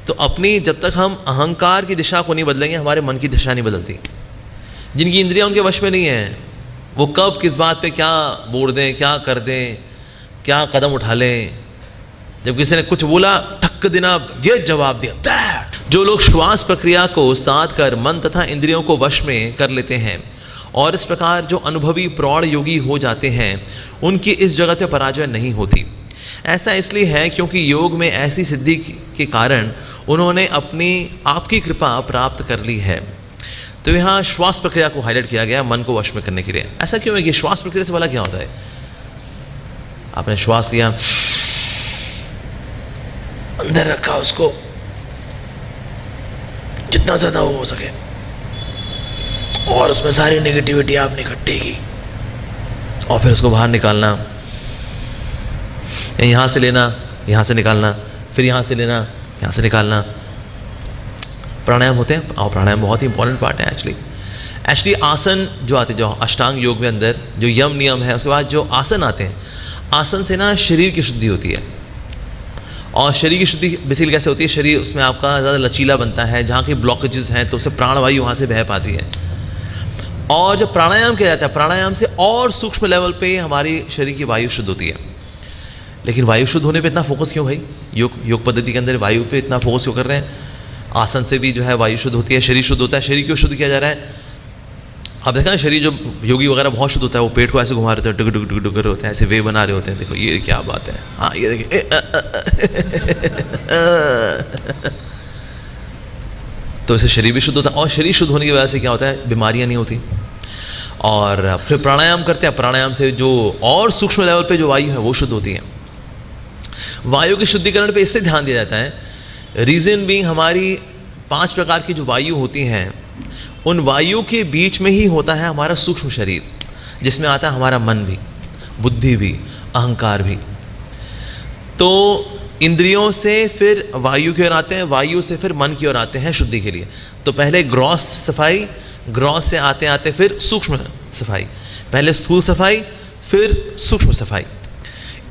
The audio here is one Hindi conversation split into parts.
तो अपनी जब तक हम अहंकार की दिशा को नहीं बदलेंगे, हमारे मन की दिशा नहीं बदलती। जिनकी इंद्रियां उनके वश में नहीं है, वो कब किस बात पे क्या बोल दें, क्या कर दें, क्या कदम उठा लें। जब किसी ने कुछ बोला, ठक देना, ये जवाब दिया। जो लोग श्वास प्रक्रिया को साध कर मन तथा इंद्रियों को वश में कर लेते हैं और इस प्रकार जो अनुभवी प्रौढ़ योगी हो जाते हैं, उनकी इस जगत में पराजय नहीं होती। ऐसा इसलिए है क्योंकि योग में ऐसी सिद्धि के कारण उन्होंने अपनी आपकी कृपा प्राप्त कर ली है। तो यहाँ श्वास प्रक्रिया को हाईलाइट किया गया मन को वश में करने के लिए। ऐसा क्यों है कि श्वास प्रक्रिया से भला क्या होता है? आपने श्वास लिया, अंदर रखा, उसको जितना ज़्यादा हो सके, और उसमें सारी नेगेटिविटी आपने इकट्ठी की, और फिर उसको बाहर निकालना, यहाँ से लेना, यहाँ से निकालना, फिर यहाँ से लेना, यहाँ से निकालना। प्राणायाम होते हैं, और प्राणायाम बहुत ही इंपॉर्टेंट पार्ट है एक्चुअली आसन जो आते हैं, जो अष्टांग योग में अंदर जो यम नियम है, उसके बाद जो आसन आते हैं, आसन से ना शरीर की शुद्धि होती है। और शरीर की शुद्धि बेसिकली कैसे होती है? शरीर उसमें आपका ज़्यादा लचीला बनता है, जहाँ के ब्लॉकेजेस हैं तो उससे प्राणवायु वहाँ से बह पाती है। और जब प्राणायाम किया जाता है, प्राणायाम से और सूक्ष्म लेवल पे हमारी शरीर की वायु शुद्ध होती है। लेकिन वायु शुद्ध होने पे इतना फोकस क्यों भाई? योग पद्धति के अंदर वायु पे इतना फोकस क्यों कर रहे हैं? आसन से भी जो है वायु शुद्ध होती है, शरीर शुद्ध होता है। शरीर क्यों शुद्ध किया जा रहा है? आप देखा है शरीर जो योगी वगैरह बहुत शुद्ध होता है, वो पेट को ऐसे घुमा रहे होते हैं, डुग डुग कर रहे होते हैं, ऐसे वे बना रहे होते हैं। देखो ये क्या बात है, हाँ ये देखिए। तो इससे शरीर भी शुद्ध होता है, और शरीर शुद्ध होने की वजह से क्या होता है? बीमारियां नहीं होती। और फिर प्राणायाम करते हैं, प्राणायाम से जो और सूक्ष्म लेवल पे जो वायु है वो शुद्ध होती है। वायु के शुद्धिकरण पे इससे ध्यान दिया जाता है। रीज़न बीइंग, हमारी 5 प्रकार की जो वायु होती हैं, उन वायु के बीच में ही होता है हमारा सूक्ष्म शरीर, जिसमें आता है हमारा मन भी, बुद्धि भी, अहंकार भी। तो इंद्रियों से फिर वायु की ओर आते हैं, वायु से फिर मन की ओर आते हैं शुद्धि के लिए। तो पहले ग्रॉस सफाई, ग्रॉस से आते आते फिर सूक्ष्म सफाई, पहले स्थूल सफाई फिर सूक्ष्म सफाई।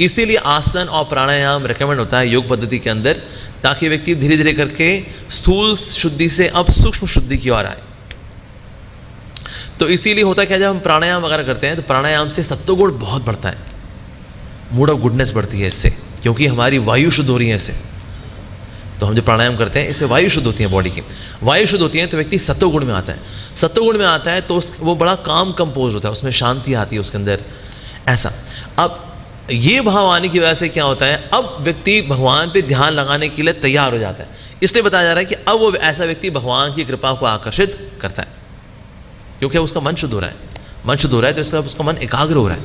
इसीलिए आसन और प्राणायाम रेकमेंड होता है योग पद्धति के अंदर, ताकि व्यक्ति धीरे धीरे करके स्थूल शुद्धि से अब सूक्ष्म शुद्धि की ओर आए। तो इसीलिए होता क्या, जब हम प्राणायाम वगैरह करते हैं तो प्राणायाम से सत्वगुण बहुत बढ़ता है, मूड ऑफ गुडनेस बढ़ती है इससे, क्योंकि हमारी वायु शुद्ध हो रही है इससे। तो हम जो प्राणायाम करते हैं इससे वायु शुद्ध होती है, बॉडी की वायु शुद्ध होती है, तो व्यक्ति सत्वगुण में आता है। सत्वगुण में आता है तो वो बड़ा काम कंपोज होता है, उसमें शांति आती है उसके अंदर। ऐसा अब ये भाव आने की वजह से क्या होता है, अब व्यक्ति भगवान पे ध्यान लगाने के लिए तैयार हो जाता है। इसलिए बताया जा रहा है कि अब वो ऐसा व्यक्ति भगवान की कृपा को आकर्षित करता है, क्योंकि उसका मन शुद्ध हो रहा है। मन शुद्ध हो रहा है तो इसका उसका मन एकाग्र हो रहा है।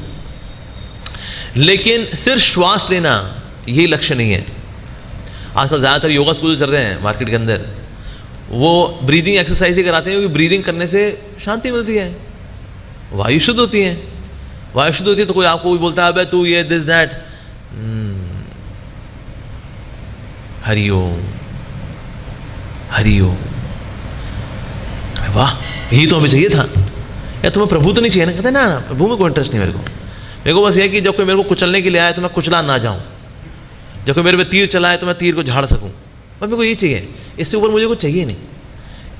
लेकिन सिर्फ श्वास लेना यही लक्ष्य नहीं है। आजकल ज़्यादातर योगा स्कूल चल रहे हैं मार्केट के अंदर, वो ब्रीदिंग एक्सरसाइज ही कराते हैं, क्योंकि ब्रीदिंग करने से शांति मिलती है, वायु शुद्ध होती है। वायु शुद्ध होती है तो कोई आपको भी बोलता है अबे तू ये दिस दैट, हरिओम हरिओम, वाह यही तो हमें चाहिए था। या तुम्हें प्रभु तो नहीं चाहिए ना? कहते ना ना प्रभु में कोई इंटरेस्ट नहीं मेरे को बस ये कि जब कोई मेरे को कुचलने के लिए आए तो मैं कुचला ना जाऊं, जब कोई मेरे पे तीर चलाए तो मैं तीर को झाड़ सकूं, बस मेरे को ये चाहिए, इससे ऊपर मुझे कुछ चाहिए नहीं।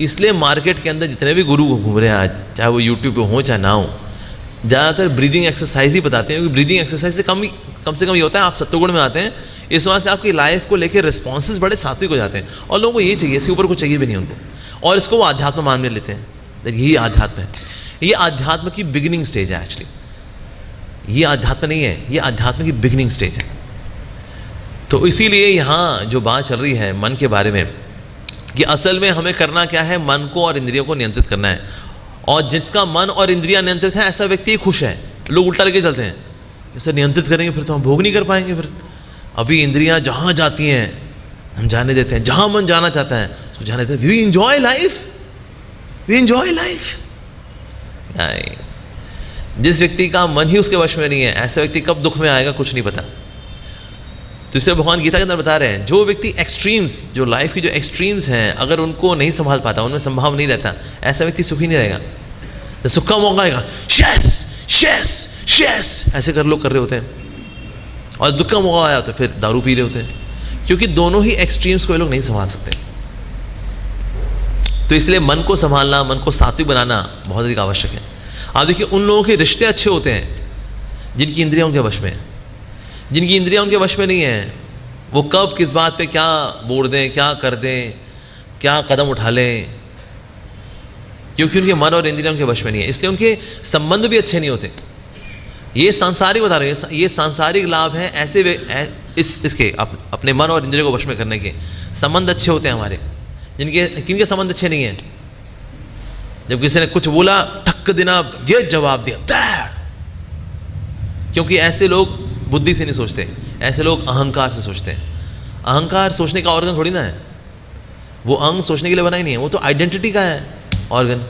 इसलिए मार्केट के अंदर जितने भी गुरु घूम रहे हैं आज, चाहे वो यूट्यूब पे हो चाहे ना हो, ज़्यादातर ब्रीदिंग एक्सरसाइज ही बताते हैं, क्योंकि ब्रीदिंग एक्सरसाइज से कम से कम ये होता है आप सत्वगुण में आते हैं। इस वजह से आपकी लाइफ को लेकर रिस्पॉन्सेज बड़े सात्विक हो जाते हैं, और लोगों को ये चाहिए, इसके ऊपर कुछ चाहिए भी नहीं उनको, और इसको वो आध्यात्म मान में लेते हैं। यही आध्यात्म है, ये आध्यात्म की बिगिनिंग स्टेज है एक्चुअली। ये आध्यात्म नहीं है, ये आध्यात्म की बिगिनिंग स्टेज है। तो इसीलिए यहाँ जो बात चल रही है मन के बारे में, कि असल में हमें करना क्या है, मन को और इंद्रियों को नियंत्रित करना है। और जिसका मन और इंद्रियां नियंत्रित है, ऐसा व्यक्ति खुश है। लोग उल्टा लेके चलते हैं, इसे नियंत्रित करेंगे फिर तो हम भोग नहीं कर पाएंगे। फिर अभी इंद्रियां जहाँ जाती हैं हम जाने देते हैं, जहाँ मन जाना चाहता है उसको जाने देते हैं। We enjoy life, we enjoy life. नहीं, जिस व्यक्ति का मन ही उसके वश में नहीं है, ऐसा व्यक्ति कब दुख में आएगा कुछ नहीं पता। तो इससे भगवान गीता के अंदर बता रहे हैं, जो व्यक्ति एक्सट्रीम्स, जो लाइफ की जो एक्सट्रीम्स हैं, अगर उनको नहीं संभाल पाता, उनमें संभाव नहीं रहता, ऐसा व्यक्ति सुखी नहीं रहेगा। तो सुख का मौका आएगा, शेस शेस शेस ऐसे कर लोग कर रहे होते हैं, और दुख का मौका आया तो फिर दारू पी रहे होते हैं, क्योंकि दोनों ही एक्सट्रीम्स को ये लोग नहीं संभाल सकते। तो इसलिए मन को संभालना, मन को सात्विक बनाना बहुत अधिक आवश्यक है। आप देखिए उन लोगों के रिश्ते अच्छे होते हैं जिनकी इंद्रियां उनके वश में है। जिनकी इंद्रियां उनके वश में नहीं है, वो कब किस बात पे क्या बोल दें, क्या कर दें, क्या कदम उठा लें, क्योंकि उनके मन और इंद्रियां उनके वश में नहीं है, इसलिए उनके संबंध भी अच्छे नहीं होते। ये सांसारिक बता रहे हैं, ये सांसारिक लाभ हैं ऐसे इसके अपने मन और इंद्रियों को वश में करने के। संबंध अच्छे होते हैं हमारे, किनके संबंध अच्छे नहीं हैं? जब किसी ने कुछ बोला ठक देना, ये जवाब दिया, क्योंकि ऐसे लोग बुद्धि से नहीं सोचते, ऐसे लोग अहंकार से सोचते हैं। अहंकार सोचने का ऑर्गन थोड़ी ना है, वो अंग सोचने के लिए बना ही नहीं है, वो तो आइडेंटिटी का है ऑर्गन।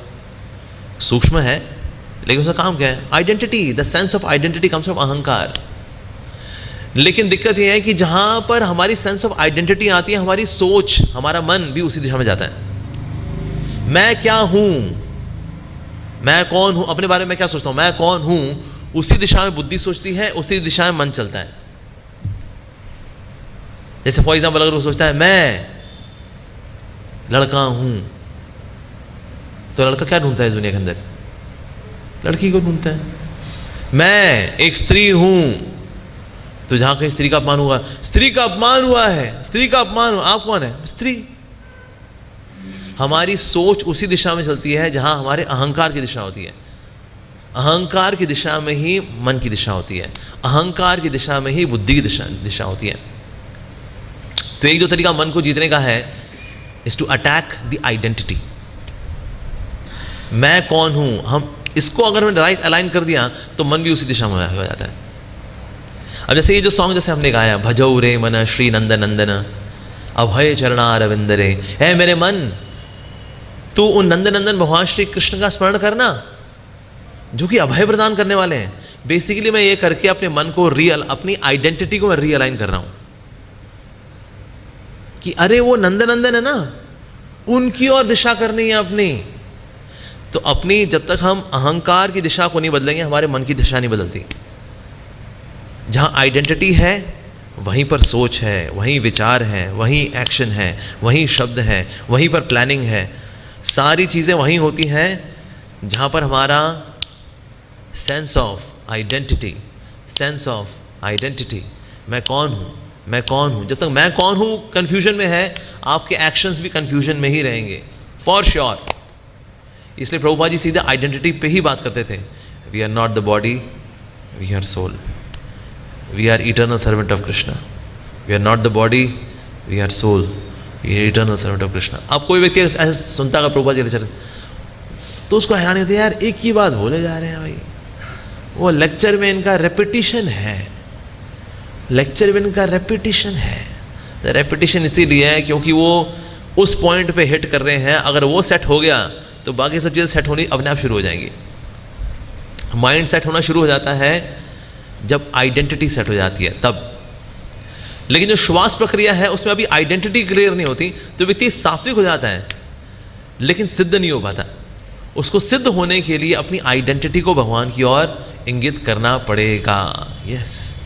सूक्ष्म है लेकिन उसका काम क्या है? Identity. The sense of identity comes from अहंकार। लेकिन दिक्कत यह है कि जहां पर हमारी सेंस ऑफ आइडेंटिटी आती है, हमारी सोच, हमारा मन भी उसी दिशा में जाता है। मैं क्या हूं, मैं कौन हूं, अपने बारे में क्या सोचता हूं, मैं कौन हूं, उसी दिशा में बुद्धि सोचती है, उसी दिशा में मन चलता है। जैसे फॉर एग्जाम्पल अगर वो सोचता है मैं लड़का हूं, तो लड़का क्या ढूंढता है दुनिया के अंदर? लड़की को ढूंढता है। मैं एक स्त्री हूं, तो जहां कहीं स्त्री का अपमान हुआ, स्त्री का अपमान हुआ है, स्त्री का अपमान हुआ, आप कौन है? स्त्री। हमारी सोच उसी दिशा में चलती है जहां हमारे अहंकार की दिशा होती है। अहंकार की दिशा में ही मन की दिशा होती है, अहंकार की दिशा में ही बुद्धि की दिशा होती है। तो एक जो तरीका मन को जीतने का है is to attack the identity. मैं कौन हूं, हम इसको अगर हमने राइट अलाइन कर दिया तो मन भी उसी दिशा में हो जाता है। अब जैसे ये जो सॉन्ग जैसे हमने गाया, भजौ रे मन श्री नंदन नंदन अभय चरणा अरविंद रे, है मेरे मन तू उन नंदन नंदन भगवान श्री कृष्ण का स्मरण करना जो कि अभय प्रदान करने वाले हैं। बेसिकली मैं ये करके अपने मन को अपनी आइडेंटिटी को मैं रीअलाइन कर रहा हूं कि अरे वो नंदन नंदन है ना, उनकी ओर दिशा करनी है अपनी। तो अपनी जब तक हम अहंकार की दिशा को नहीं बदलेंगे, हमारे मन की दिशा नहीं बदलती। जहां आइडेंटिटी है वहीं पर सोच है, वहीं विचार है, वहीं एक्शन है, वहीं शब्द है, वहीं पर प्लानिंग है। सारी चीज़ें वहीं होती हैं जहां पर हमारा सेंस ऑफ आइडेंटिटी, मैं कौन हूं, मैं कौन हूं। जब तक मैं कौन हूं कंफ्यूजन में है, आपके एक्शंस भी कंफ्यूजन में ही रहेंगे फॉर श्योर। इसलिए प्रभुपाद जी सीधे आइडेंटिटी पे ही बात करते थे। We are not the body, we are soul, we are eternal servant of Krishna. We are not the body, we are soul, we are eternal servant of Krishna. अब कोई व्यक्ति ऐसे सुनता है प्रभुपाद जी लेक्चर, तो उसको हैरानी होती है, यार एक ही बात बोले जा रहे हैं भाई, वो लेक्चर में इनका रेपिटिशन है, लेक्चर में इनका रेपिटिशन है। रेपिटिशन इसीलिए है क्योंकि वो उस पॉइंट पे हिट कर रहे हैं, अगर वो सेट हो गया तो बाकी सब चीज़ें सेट होनी अपने आप शुरू हो जाएंगी। माइंड सेट होना शुरू हो जाता है जब आइडेंटिटी सेट हो जाती है तब। लेकिन जो श्वास प्रक्रिया है उसमें अभी आइडेंटिटी क्लियर नहीं होती, तो व्यक्ति सात्विक हो जाता है लेकिन सिद्ध नहीं हो पाता। उसको सिद्ध होने के लिए अपनी आइडेंटिटी को भगवान की ओर इंगित करना पड़ेगा। यस